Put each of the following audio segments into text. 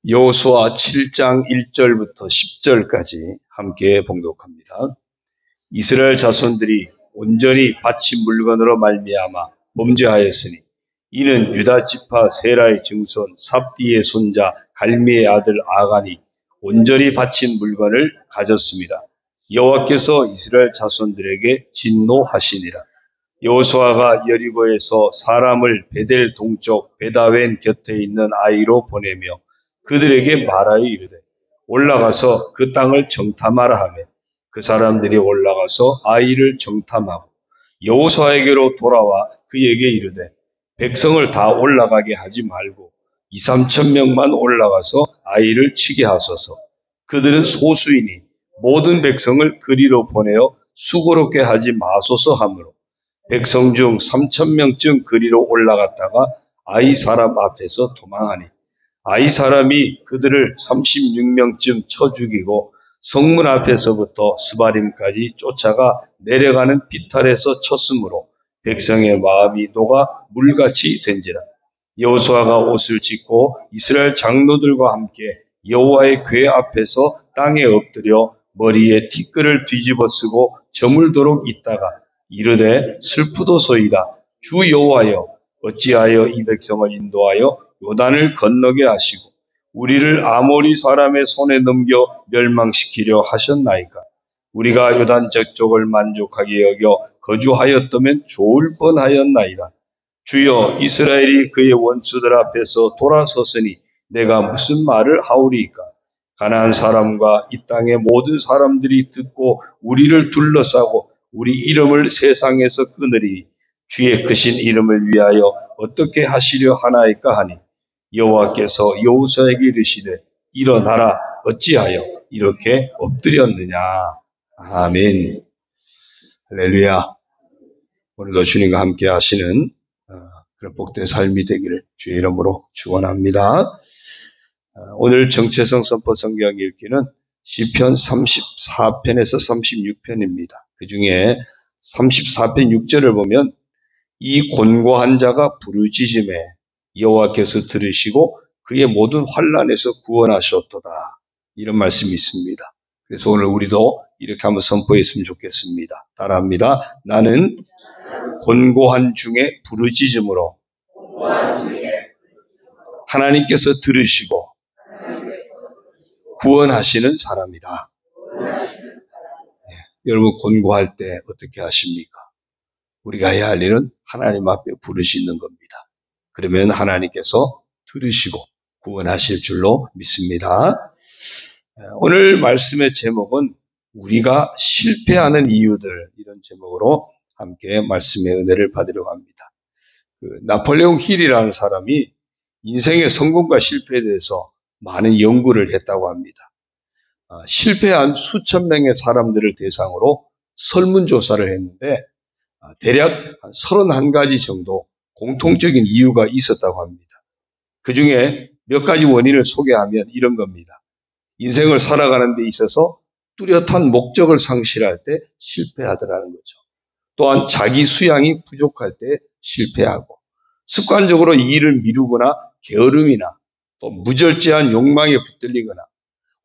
여호수아 7장 1절부터 10절까지 함께 봉독합니다. 이스라엘 자손들이 온전히 바친 물건으로 말미암아 범죄하였으니 이는 유다 지파 세라의 증손 삽디의 손자 갈미의 아들 아간이 온전히 바친 물건을 가졌습니다. 여호와께서 이스라엘 자손들에게 진노하시니라. 여호수아가 여리고에서 사람을 베델 동쪽 베다웬 곁에 있는 아이로 보내며 그들에게 말하여 이르되 올라가서 그 땅을 정탐하라 하며 그 사람들이 올라가서 아이를 정탐하고 여호수아에게로 돌아와 그에게 이르되 백성을 다 올라가게 하지 말고 2-3천 명만 올라가서 아이를 치게 하소서. 그들은 소수이니 모든 백성을 그리로 보내어 수고롭게 하지 마소서 하므로 백성 중 3천 명쯤 그리로 올라갔다가 아이 사람 앞에서 도망하니 아이 사람이 그들을 36명쯤 쳐 죽이고 성문 앞에서부터 스바림까지 쫓아가 내려가는 비탈에서 쳤으므로 백성의 마음이 녹아 물같이 된지라. 여호수아가 옷을 찢고 이스라엘 장로들과 함께 여호와의 궤 앞에서 땅에 엎드려 머리에 티끌을 뒤집어 쓰고 저물도록 있다가 이르되 슬프도소이다. 주 여호와여 어찌하여 이 백성을 인도하여 요단을 건너게 하시고 우리를 아모리 사람의 손에 넘겨 멸망시키려 하셨나이까. 우리가 요단 저쪽을 만족하게 여겨 거주하였다면 좋을 뻔하였나이다. 주여 이스라엘이 그의 원수들 앞에서 돌아섰으니 내가 무슨 말을 하오리이까. 가나안 사람과 이 땅의 모든 사람들이 듣고 우리를 둘러싸고 우리 이름을 세상에서 끊으리. 주의 크신 이름을 위하여 어떻게 하시려 하나이까 하니 여호와께서 여호수아에게 이르시되 일어나라. 어찌하여 이렇게 엎드렸느냐. 아멘. 할렐루야. 오늘도 주님과 함께 하시는 그런 복된 삶이 되기를 주의 이름으로 축원합니다. 오늘 정체성 선포 성경 읽기는 시편 34편에서 36편입니다. 그 중에 34편 6절을 보면 이 곤고한 자가 부르짖음에 여호와께서 들으시고 그의 모든 환난에서 구원하셨도다. 이런 말씀이 있습니다. 그래서 오늘 우리도 이렇게 한번 선포했으면 좋겠습니다. 따라합니다. 나는 곤고한 중에 부르짖음으로 하나님께서 들으시고 구원하시는 사람이다. 네, 여러분 곤고할 때 어떻게 하십니까? 우리가 해야 할 일은 하나님 앞에 부르짖는 겁니다. 그러면 하나님께서 들으시고 구원하실 줄로 믿습니다. 오늘 말씀의 제목은 우리가 실패하는 이유들, 이런 제목으로 함께 말씀의 은혜를 받으려고 합니다. 나폴레옹 힐이라는 사람이 인생의 성공과 실패에 대해서 많은 연구를 했다고 합니다. 실패한 수천 명의 사람들을 대상으로 설문조사를 했는데 대략 31가지 정도 공통적인 이유가 있었다고 합니다. 그 중에 몇 가지 원인을 소개하면 이런 겁니다. 인생을 살아가는 데 있어서 뚜렷한 목적을 상실할 때 실패하더라는 거죠. 또한 자기 수양이 부족할 때 실패하고 습관적으로 일을 미루거나 게으름이나 또 무절제한 욕망에 붙들리거나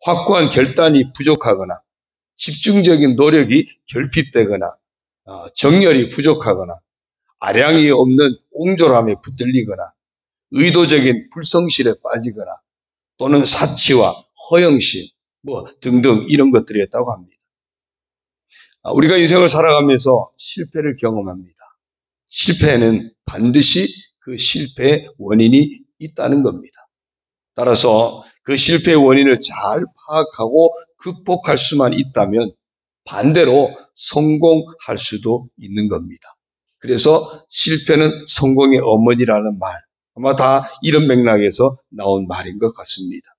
확고한 결단이 부족하거나 집중적인 노력이 결핍되거나 정열이 부족하거나 아량이 없는 옹졸함에 붙들리거나 의도적인 불성실에 빠지거나 또는 사치와 허영심 등등 이런 것들이었다고 합니다. 우리가 인생을 살아가면서 실패를 경험합니다. 실패에는 반드시 그 실패의 원인이 있다는 겁니다. 따라서 그 실패의 원인을 잘 파악하고 극복할 수만 있다면 반대로 성공할 수도 있는 겁니다. 그래서 실패는 성공의 어머니라는 말, 아마 다 이런 맥락에서 나온 말인 것 같습니다.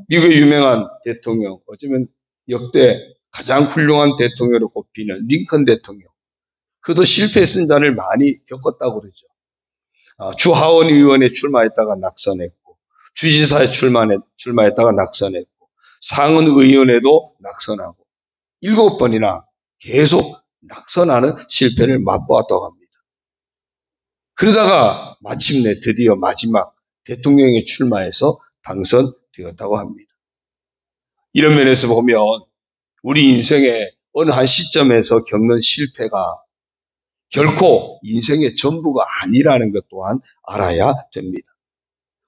미국의 유명한 대통령, 어쩌면 역대 가장 훌륭한 대통령으로 꼽히는 링컨 대통령, 그도 실패했은 자를 많이 겪었다고 그러죠. 주 하원 의원에 출마했다가 낙선했고, 주지사에 출마했다가 낙선했고, 상원 의원에도 낙선하고 7번이나 계속 낙선하는 실패를 맛보았다고 합니다. 그러다가 마침내 드디어 마지막 대통령에 출마해서 당선되었다고 합니다. 이런 면에서 보면 우리 인생의 어느 한 시점에서 겪는 실패가 결코 인생의 전부가 아니라는 것 또한 알아야 됩니다.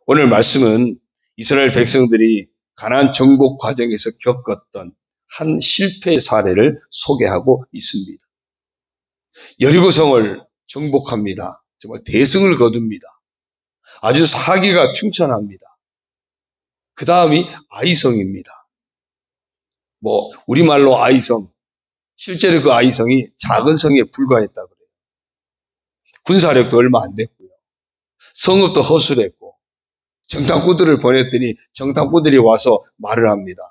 오늘 말씀은 이스라엘 백성들이 가나안 정복 과정에서 겪었던 한 실패 사례를 소개하고 있습니다. 여리고성을 정복합니다. 정말 대승을 거둡니다. 아주 사기가 충천합니다. 그 다음이 아이성입니다. 우리말로 아이성, 실제로 그 아이성이 작은 성에 불과했다 그래요. 군사력도 얼마 안 됐고요. 성읍도 허술했고, 정탐꾼들을 보냈더니 정탐꾼들이 와서 말을 합니다.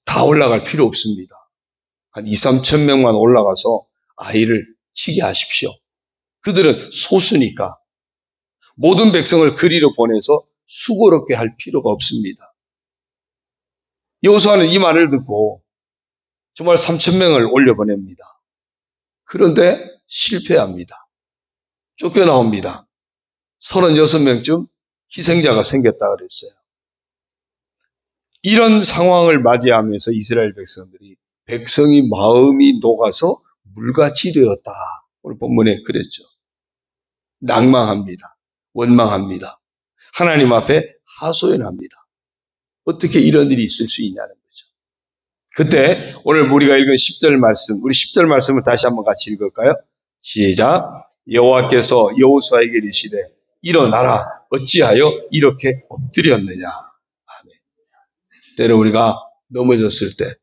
다 올라갈 필요 없습니다. 한 2, 3천 명만 올라가서 아이를 치게 하십시오. 그들은 소수니까 모든 백성을 그리로 보내서 수고롭게 할 필요가 없습니다. 여호수아는 이 말을 듣고 정말 3천 명을 올려보냅니다. 그런데 실패합니다. 쫓겨나옵니다. 36명쯤 희생자가 생겼다 그랬어요. 이런 상황을 맞이하면서 이스라엘 백성들이 백성이 마음이 녹아서 물같이 되었다. 오늘 본문에 그랬죠. 낭망합니다. 원망합니다. 하나님 앞에 하소연합니다. 어떻게 이런 일이 있을 수 있냐는 거죠. 그때 오늘 우리가 읽은 10절 말씀, 우리 10절 말씀을 다시 한번 같이 읽을까요? 시작. 여호와께서 여호수아에게 이르시되 일어나라 어찌하여 이렇게 엎드렸느냐. 아멘. 때로 우리가 넘어졌을 때,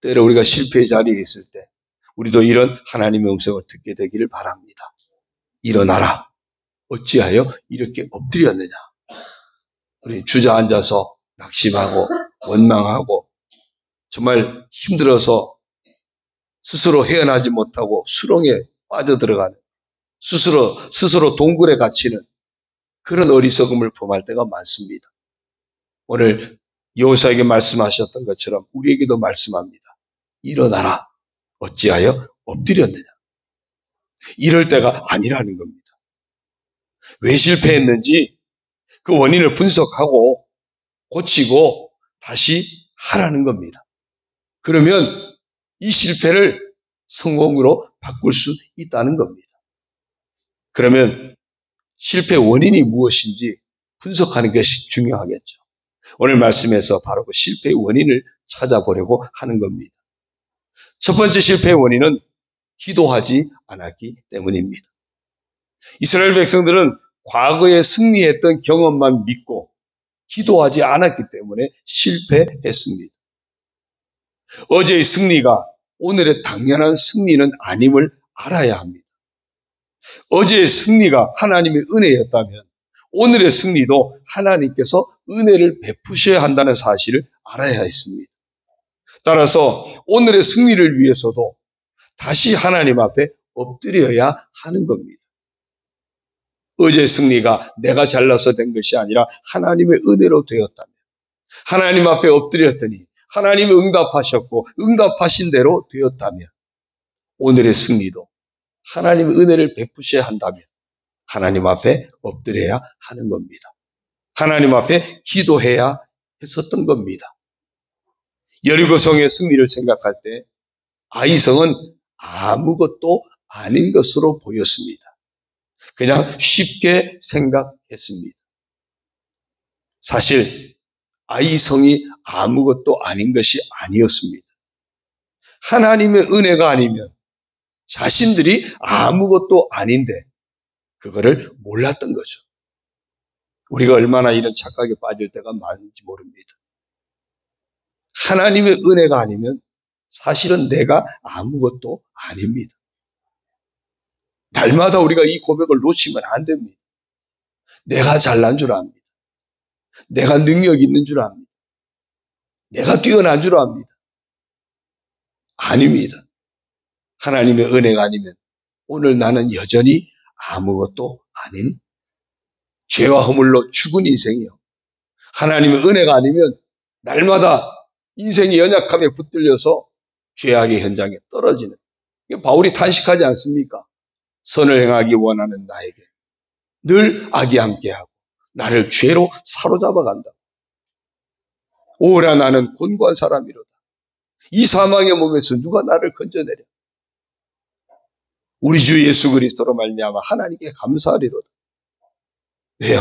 때로 우리가 실패의 자리에 있을 때 우리도 이런 하나님의 음성을 듣게 되기를 바랍니다. 일어나라 어찌하여 이렇게 엎드렸느냐. 우리 주저앉아서 낙심하고 원망하고 정말 힘들어서 스스로 헤어나지 못하고 수렁에 빠져들어가는, 스스로 동굴에 갇히는 그런 어리석음을 범할 때가 많습니다. 오늘 여호수아에게 말씀하셨던 것처럼 우리에게도 말씀합니다. 일어나라 어찌하여 엎드렸느냐. 이럴 때가 아니라는 겁니다. 왜 실패했는지 그 원인을 분석하고 고치고 다시 하라는 겁니다. 그러면 이 실패를 성공으로 바꿀 수 있다는 겁니다. 그러면 실패 원인이 무엇인지 분석하는 것이 중요하겠죠. 오늘 말씀에서 바로 그 실패의 원인을 찾아보려고 하는 겁니다. 첫 번째 실패의 원인은 기도하지 않았기 때문입니다. 이스라엘 백성들은 과거에 승리했던 경험만 믿고 기도하지 않았기 때문에 실패했습니다. 어제의 승리가 오늘의 당연한 승리는 아님을 알아야 합니다. 어제의 승리가 하나님의 은혜였다면 오늘의 승리도 하나님께서 은혜를 베푸셔야 한다는 사실을 알아야 했습니다. 따라서 오늘의 승리를 위해서도 다시 하나님 앞에 엎드려야 하는 겁니다. 어제의 승리가 내가 잘나서 된 것이 아니라 하나님의 은혜로 되었다면, 하나님 앞에 엎드렸더니 하나님이 응답하셨고 응답하신 대로 되었다면, 오늘의 승리도 하나님의 은혜를 베푸셔야 한다면 하나님 앞에 엎드려야 하는 겁니다. 하나님 앞에 기도해야 했었던 겁니다. 여리고성의 승리를 생각할 때 아이성은 아무것도 아닌 것으로 보였습니다. 그냥 쉽게 생각했습니다. 사실 아이성이 아무것도 아닌 것이 아니었습니다. 하나님의 은혜가 아니면 자신들이 아무것도 아닌데 그거를 몰랐던 거죠. 우리가 얼마나 이런 착각에 빠질 때가 많은지 모릅니다. 하나님의 은혜가 아니면 사실은 내가 아무것도 아닙니다. 날마다 우리가 이 고백을 놓치면 안 됩니다. 내가 잘난 줄 압니다. 내가 능력 있는 줄 압니다. 내가 뛰어난 줄 압니다. 아닙니다. 하나님의 은혜가 아니면 오늘 나는 여전히 아무것도 아닌 죄와 허물로 죽은 인생이요. 하나님의 은혜가 아니면 날마다 인생의 연약함에 붙들려서 죄악의 현장에 떨어지는, 바울이 탄식하지 않습니까? 선을 행하기 원하는 나에게 늘 악이 함께하고 나를 죄로 사로잡아 간다. 오라 나는 곤고한 사람이로다. 이 사망의 몸에서 누가 나를 건져내랴. 우리 주 예수 그리스도로 말미암아 하나님께 감사하리로다. 왜요?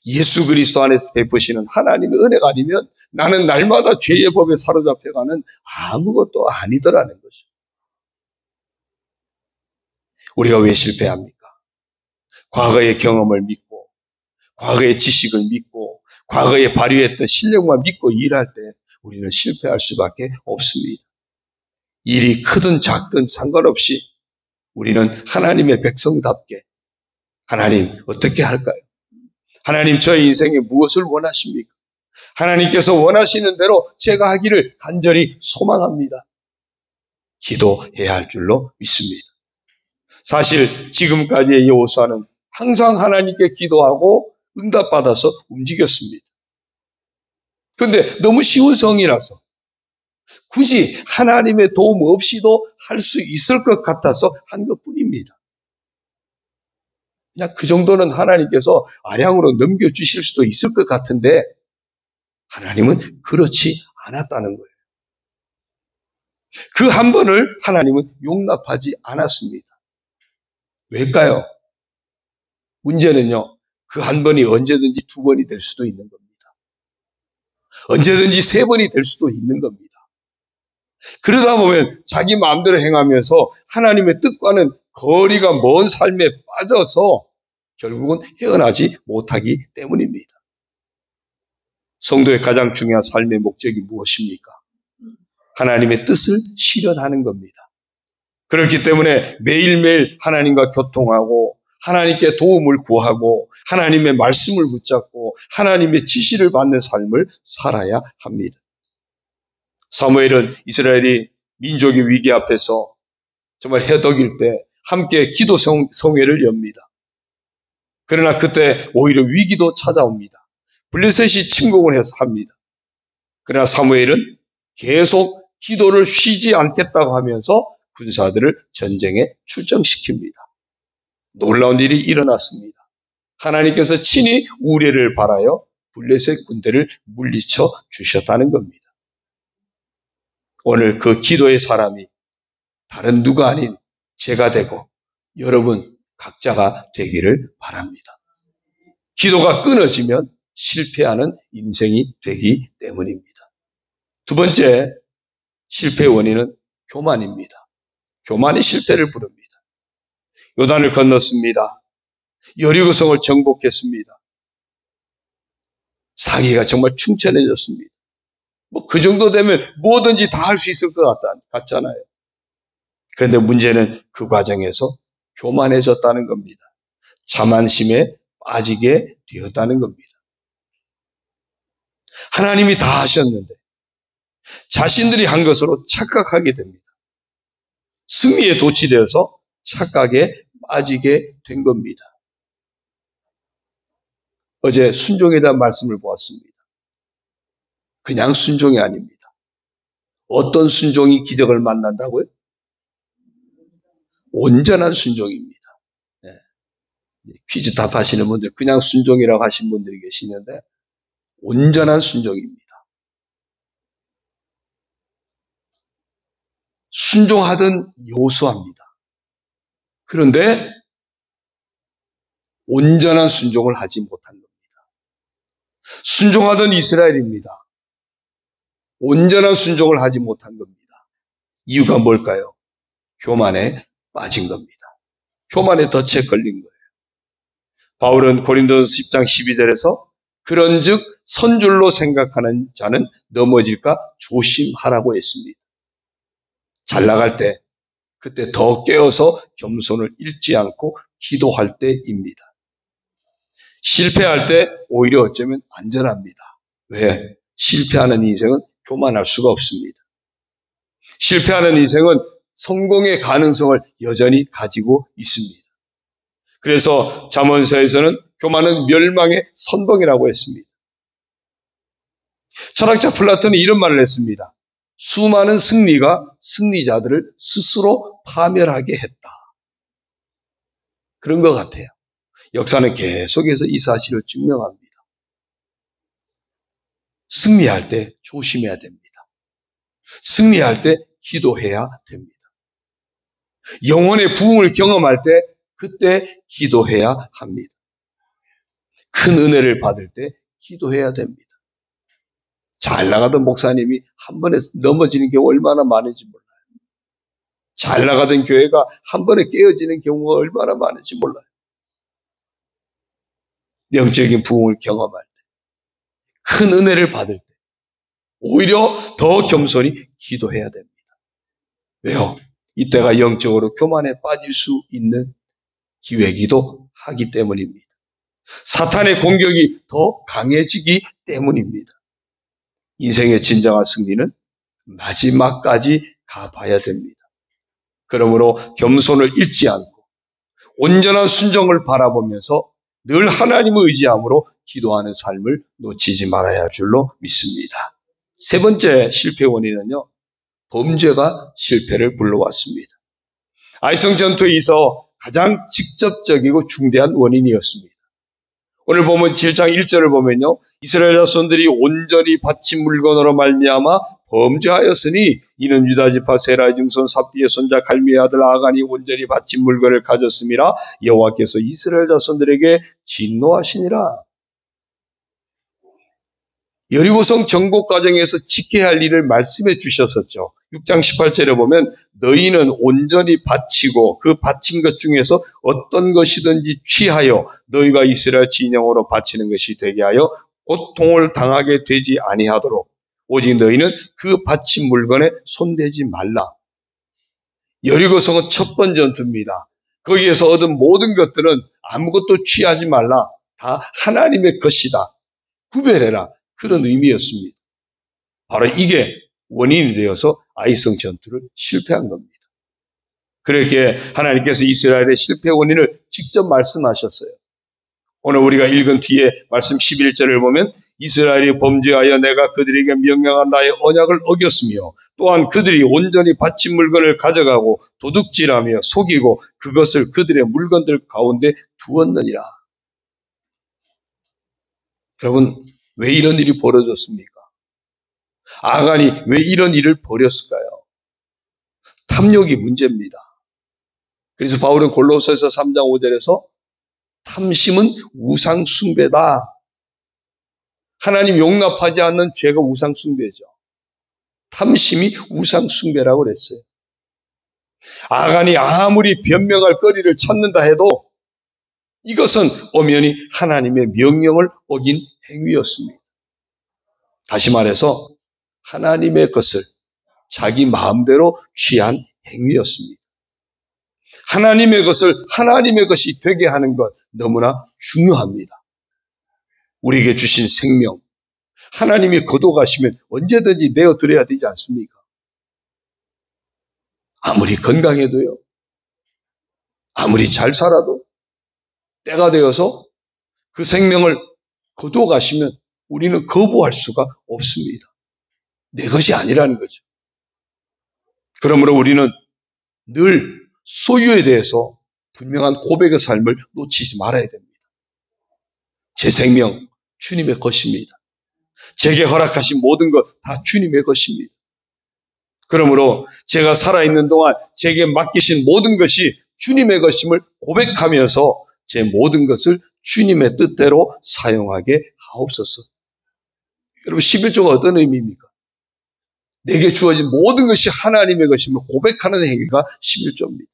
예수 그리스도 안에서 베푸시는 하나님의 은혜가 아니면 나는 날마다 죄의 법에 사로잡혀가는 아무것도 아니더라는 것이죠. 우리가 왜 실패합니까? 과거의 경험을 믿고, 과거의 지식을 믿고, 과거에 발휘했던 실력만 믿고 일할 때 우리는 실패할 수밖에 없습니다. 일이 크든 작든 상관없이 우리는 하나님의 백성답게 하나님 어떻게 할까요? 하나님 저의 인생에 무엇을 원하십니까? 하나님께서 원하시는 대로 제가 하기를 간절히 소망합니다. 기도해야 할 줄로 믿습니다. 사실 지금까지의 여호수아는 항상 하나님께 기도하고 응답받아서 움직였습니다. 그런데 너무 쉬운 성이라서 굳이 하나님의 도움 없이도 할 수 있을 것 같아서 한 것뿐입니다. 그냥 그 정도는 하나님께서 아량으로 넘겨주실 수도 있을 것 같은데 하나님은 그렇지 않았다는 거예요. 그 한 번을 하나님은 용납하지 않았습니다. 왜일까요? 문제는요, 그 한 번이 언제든지 두 번이 될 수도 있는 겁니다. 언제든지 세 번이 될 수도 있는 겁니다. 그러다 보면 자기 마음대로 행하면서 하나님의 뜻과는 거리가 먼 삶에 빠져서 결국은 헤어나지 못하기 때문입니다. 성도의 가장 중요한 삶의 목적이 무엇입니까? 하나님의 뜻을 실현하는 겁니다. 그렇기 때문에 매일매일 하나님과 교통하고 하나님께 도움을 구하고 하나님의 말씀을 붙잡고 하나님의 지시를 받는 삶을 살아야 합니다. 사무엘은 이스라엘이 민족의 위기 앞에서 정말 해덕일 때 함께 기도 성회를 엽니다. 그러나 그때 오히려 위기도 찾아옵니다. 블레셋이 침공을 해서 합니다. 그러나 사무엘은 계속 기도를 쉬지 않겠다고 하면서 군사들을 전쟁에 출정시킵니다. 놀라운 일이 일어났습니다. 하나님께서 친히 우레를 발하여 블레셋 군대를 물리쳐 주셨다는 겁니다. 오늘 그 기도의 사람이 다른 누가 아닌 제가 되고 여러분 각자가 되기를 바랍니다. 기도가 끊어지면 실패하는 인생이 되기 때문입니다. 두 번째 실패의 원인은 교만입니다. 교만이 실패를 부릅니다. 요단을 건넜습니다. 여리고성을 정복했습니다. 사기가 정말 충천해졌습니다. 그 정도 되면 뭐든지 다 할 수 있을 것 같잖아요. 그런데 문제는 그 과정에서 교만해졌다는 겁니다. 자만심에 빠지게 되었다는 겁니다. 하나님이 다 하셨는데 자신들이 한 것으로 착각하게 됩니다. 승리에 도취되어서 착각에 빠지게 된 겁니다. 어제 순종에 대한 말씀을 보았습니다. 그냥 순종이 아닙니다. 어떤 순종이 기적을 만난다고요? 온전한 순종입니다. 네. 퀴즈 답하시는 분들 그냥 순종이라고 하신 분들이 계시는데 온전한 순종입니다. 순종하던 여호수아입니다. 그런데 온전한 순종을 하지 못한 겁니다. 순종하던 이스라엘입니다. 온전한 순종을 하지 못한 겁니다. 이유가 뭘까요? 교만에 빠진 겁니다. 교만에 덫에 걸린 거예요. 바울은 고린도서 10장 12절에서 그런즉 선줄로 생각하는 자는 넘어질까 조심하라고 했습니다. 잘 나갈 때 그때 더 깨어서 겸손을 잃지 않고 기도할 때입니다. 실패할 때 오히려 어쩌면 안전합니다. 왜? 실패하는 인생은 교만할 수가 없습니다. 실패하는 인생은 성공의 가능성을 여전히 가지고 있습니다. 그래서 잠언서에서는 교만은 멸망의 선봉이라고 했습니다. 철학자 플라톤이 이런 말을 했습니다. 수많은 승리가 승리자들을 스스로 파멸하게 했다. 그런 것 같아요. 역사는 계속해서 이 사실을 증명합니다. 승리할 때 조심해야 됩니다. 승리할 때 기도해야 됩니다. 영혼의 부흥을 경험할 때 그때 기도해야 합니다. 큰 은혜를 받을 때 기도해야 됩니다. 잘 나가던 목사님이 한 번에 넘어지는 경우 얼마나 많은지 몰라요. 잘 나가던 교회가 한 번에 깨어지는 경우가 얼마나 많은지 몰라요. 영적인 부흥을 경험할 때, 큰 은혜를 받을 때 오히려 더 겸손히 기도해야 됩니다. 왜요? 이때가 영적으로 교만에 빠질 수 있는 기회이기도 하기 때문입니다. 사탄의 공격이 더 강해지기 때문입니다. 인생의 진정한 승리는 마지막까지 가봐야 됩니다. 그러므로 겸손을 잃지 않고 온전한 순종을 바라보면서 늘 하나님을 의지함으로 기도하는 삶을 놓치지 말아야 할 줄로 믿습니다. 세 번째 실패 원인은요, 범죄가 실패를 불러왔습니다. 아이성 전투에 있어 가장 직접적이고 중대한 원인이었습니다. 오늘 보면 7장 1절을 보면요, 이스라엘 자손들이 온전히 바친 물건으로 말미암아 범죄하였으니 이는 유다 지파 세라의 증손 삽디의 손자 갈미의 아들 아간이 온전히 바친 물건을 가졌음이라 여호와께서 이스라엘 자손들에게 진노하시니라. 여리고성 정복 과정에서 지켜야 할 일을 말씀해 주셨었죠. 6장 18절에 보면 너희는 온전히 바치고 그 바친 것 중에서 어떤 것이든지 취하여 너희가 이스라엘 진영으로 바치는 것이 되게 하여 고통을 당하게 되지 아니하도록 오직 너희는 그 바친 물건에 손대지 말라. 여리고성은 첫 번째 전투입니다. 거기에서 얻은 모든 것들은 아무것도 취하지 말라. 다 하나님의 것이다. 구별해라. 그런 의미였습니다. 바로 이게 원인이 되어서 아이성 전투를 실패한 겁니다. 그렇게 하나님께서 이스라엘의 실패 원인을 직접 말씀하셨어요. 오늘 우리가 읽은 뒤에 말씀 11절을 보면 이스라엘이 범죄하여 내가 그들에게 명령한 나의 언약을 어겼으며 또한 그들이 온전히 바친 물건을 가져가고 도둑질하며 속이고 그것을 그들의 물건들 가운데 두었느니라. 여러분, 왜 이런 일이 벌어졌습니까? 아간이 왜 이런 일을 벌였을까요? 탐욕이 문제입니다. 그래서 바울은 골로새서 3장 5절에서 탐심은 우상 숭배다. 하나님 용납하지 않는 죄가 우상 숭배죠. 탐심이 우상 숭배라고 그랬어요. 아간이 아무리 변명할 거리를 찾는다 해도 이것은 엄연히 하나님의 명령을 어긴 행위였습니다. 다시 말해서 하나님의 것을 자기 마음대로 취한 행위였습니다. 하나님의 것을 하나님의 것이 되게 하는 것 너무나 중요합니다. 우리에게 주신 생명, 하나님이 거둬가시면 언제든지 내어드려야 되지 않습니까? 아무리 건강해도요, 아무리 잘 살아도 때가 되어서 그 생명을 거둬가시면 우리는 거부할 수가 없습니다. 내 것이 아니라는 거죠. 그러므로 우리는 늘 소유에 대해서 분명한 고백의 삶을 놓치지 말아야 됩니다. 제 생명, 주님의 것입니다. 제게 허락하신 모든 것 다 주님의 것입니다. 그러므로 제가 살아있는 동안 제게 맡기신 모든 것이 주님의 것임을 고백하면서 제 모든 것을 주님의 뜻대로 사용하게 하옵소서. 여러분, 11조가 어떤 의미입니까? 내게 주어진 모든 것이 하나님의 것임을 고백하는 행위가 11조입니다.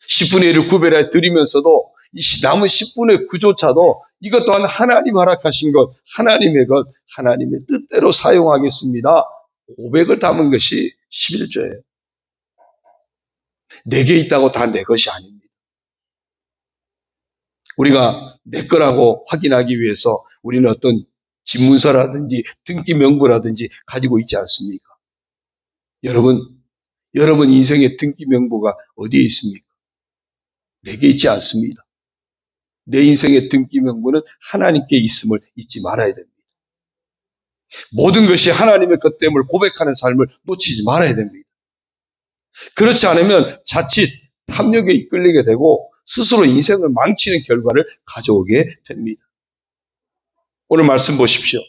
10분의 1을 구별해 드리면서도 이 남은 10분의 9조차도 이것 또한 하나님 허락하신 것, 하나님의 것, 하나님의 뜻대로 사용하겠습니다. 고백을 담은 것이 11조예요. 내게 있다고 다 내 것이 아닙니다. 우리가 내 거라고 확인하기 위해서 우리는 어떤 집문서라든지 등기 명부라든지 가지고 있지 않습니까? 여러분 인생의 등기 명부가 어디에 있습니까? 내게 있지 않습니다. 내 인생의 등기 명부는 하나님께 있음을 잊지 말아야 됩니다. 모든 것이 하나님의 것 때문에 고백하는 삶을 놓치지 말아야 됩니다. 그렇지 않으면 자칫 탐욕에 이끌리게 되고 스스로 인생을 망치는 결과를 가져오게 됩니다. 오늘 말씀 보십시오.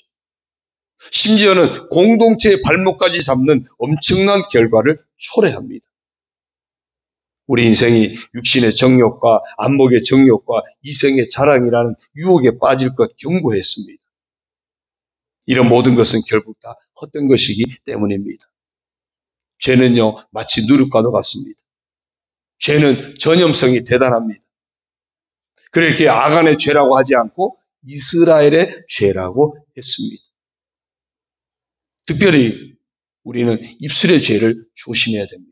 심지어는 공동체의 발목까지 잡는 엄청난 결과를 초래합니다. 우리 인생이 육신의 정욕과 안목의 정욕과 이생의 자랑이라는 유혹에 빠질 것 경고했습니다. 이런 모든 것은 결국 다 헛된 것이기 때문입니다. 죄는요, 마치 누룩과도 같습니다. 죄는 전염성이 대단합니다. 그렇게 아간의 죄라고 하지 않고 이스라엘의 죄라고 했습니다. 특별히 우리는 입술의 죄를 조심해야 됩니다.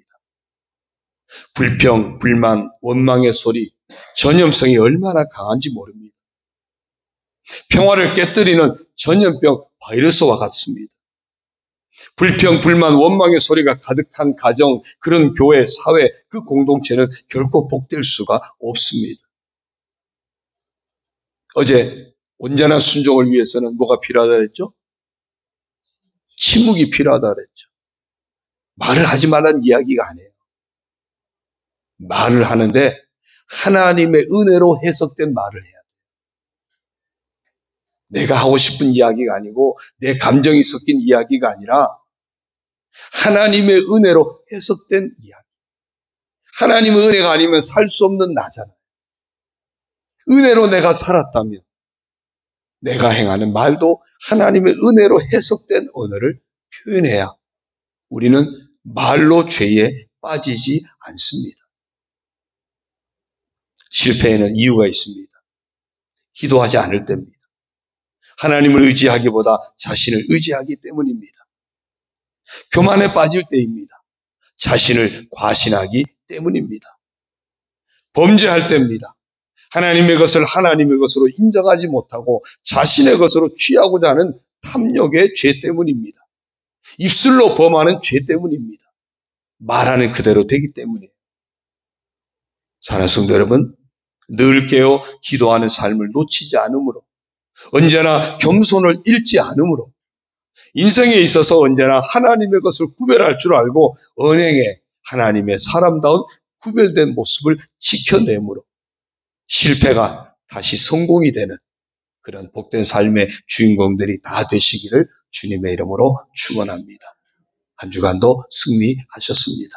불평, 불만, 원망의 소리, 전염성이 얼마나 강한지 모릅니다. 평화를 깨뜨리는 전염병 바이러스와 같습니다. 불평, 불만, 원망의 소리가 가득한 가정, 그런 교회, 사회, 그 공동체는 결코 복될 수가 없습니다. 어제 온전한 순종을 위해서는 뭐가 필요하다 그랬죠? 침묵이 필요하다 그랬죠. 말을 하지 말라는 이야기가 아니에요. 말을 하는데 하나님의 은혜로 해석된 말을 해야 돼요. 내가 하고 싶은 이야기가 아니고 내 감정이 섞인 이야기가 아니라 하나님의 은혜로 해석된 이야기. 하나님의 은혜가 아니면 살 수 없는 나잖아요. 은혜로 내가 살았다면 내가 행하는 말도 하나님의 은혜로 해석된 언어를 표현해야 우리는 말로 죄에 빠지지 않습니다. 실패에는 이유가 있습니다. 기도하지 않을 때입니다. 하나님을 의지하기보다 자신을 의지하기 때문입니다. 교만에 빠질 때입니다. 자신을 과신하기 때문입니다. 범죄할 때입니다. 하나님의 것을 하나님의 것으로 인정하지 못하고 자신의 것으로 취하고자 하는 탐욕의 죄 때문입니다. 입술로 범하는 죄 때문입니다. 말하는 그대로 되기 때문이에요. 사랑하는 성도 여러분, 늘 깨어 기도하는 삶을 놓치지 않으므로, 언제나 겸손을 잃지 않으므로, 인생에 있어서 언제나 하나님의 것을 구별할 줄 알고 언행에 하나님의 사람다운 구별된 모습을 지켜내므로 실패가 다시 성공이 되는 그런 복된 삶의 주인공들이 다 되시기를 주님의 이름으로 축원합니다. 한 주간도 승리하셨습니다.